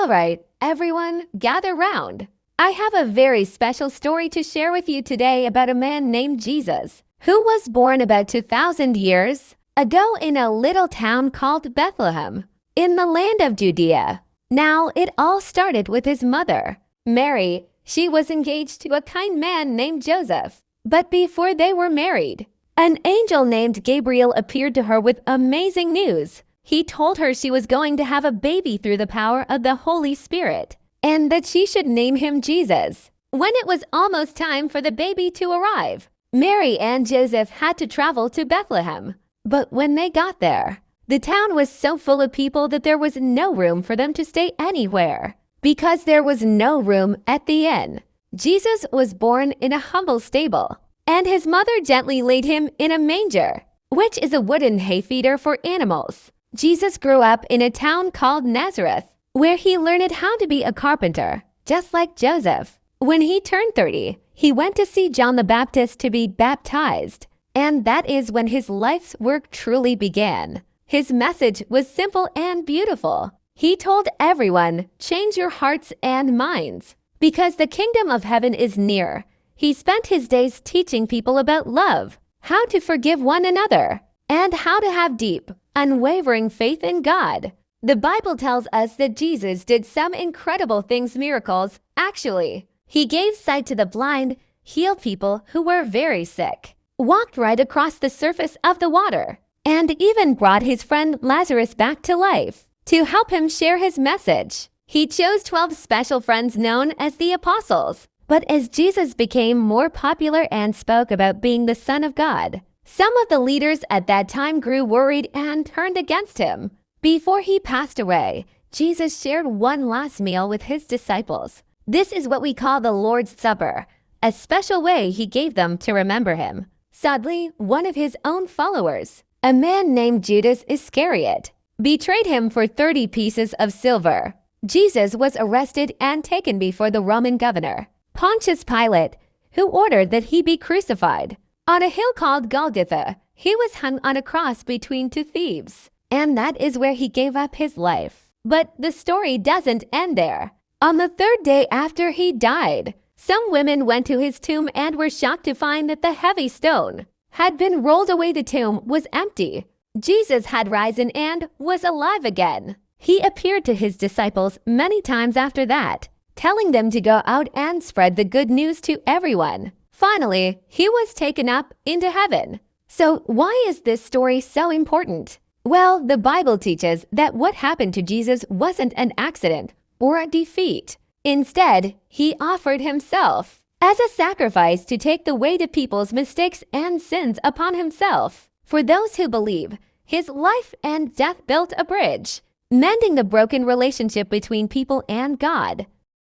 All right, everyone, gather round. I have a very special story to share with you today about a man named Jesus, who was born about 2,000 years ago in a little town called Bethlehem, in the land of Judea. Now, it all started with his mother, Mary. She was engaged to a kind man named Joseph. But before they were married, an angel named Gabriel appeared to her with amazing news. He told her she was going to have a baby through the power of the Holy Spirit, and that she should name him Jesus. When it was almost time for the baby to arrive, Mary and Joseph had to travel to Bethlehem. But when they got there, the town was so full of people that there was no room for them to stay anywhere. Because there was no room at the inn, Jesus was born in a humble stable, and his mother gently laid him in a manger, which is a wooden hay feeder for animals. Jesus grew up in a town called Nazareth, where he learned how to be a carpenter, just like Joseph. When he turned 30, he went to see John the Baptist to be baptized, and that is when his life's work truly began. His message was simple and beautiful. He told everyone, change your hearts and minds, because the kingdom of heaven is near. He spent his days teaching people about love, how to forgive one another, and how to have deep, unwavering faith in God. The Bible tells us that Jesus did some incredible things, miracles. Actually, he gave sight to the blind, healed people who were very sick, walked right across the surface of the water, and even brought his friend Lazarus back to life to help him share his message. He chose 12 special friends known as the apostles. But as Jesus became more popular and spoke about being the Son of God, some of the leaders at that time grew worried and turned against him. Before he passed away, Jesus shared one last meal with his disciples. This is what we call the Lord's Supper, a special way he gave them to remember him. Sadly, one of his own followers, a man named Judas Iscariot, betrayed him for 30 pieces of silver. Jesus was arrested and taken before the Roman governor, Pontius Pilate, who ordered that he be crucified. On a hill called Golgotha, he was hung on a cross between two thieves, and that is where he gave up his life. But the story doesn't end there. On the third day after he died, some women went to his tomb and were shocked to find that the heavy stone had been rolled away. The tomb was empty. Jesus had risen and was alive again. He appeared to his disciples many times after that, telling them to go out and spread the good news to everyone. Finally, he was taken up into heaven. So why is this story so important? Well, the Bible teaches that what happened to Jesus wasn't an accident or a defeat. Instead, he offered himself as a sacrifice to take the weight of people's mistakes and sins upon himself. For those who believe, his life and death built a bridge, mending the broken relationship between people and God.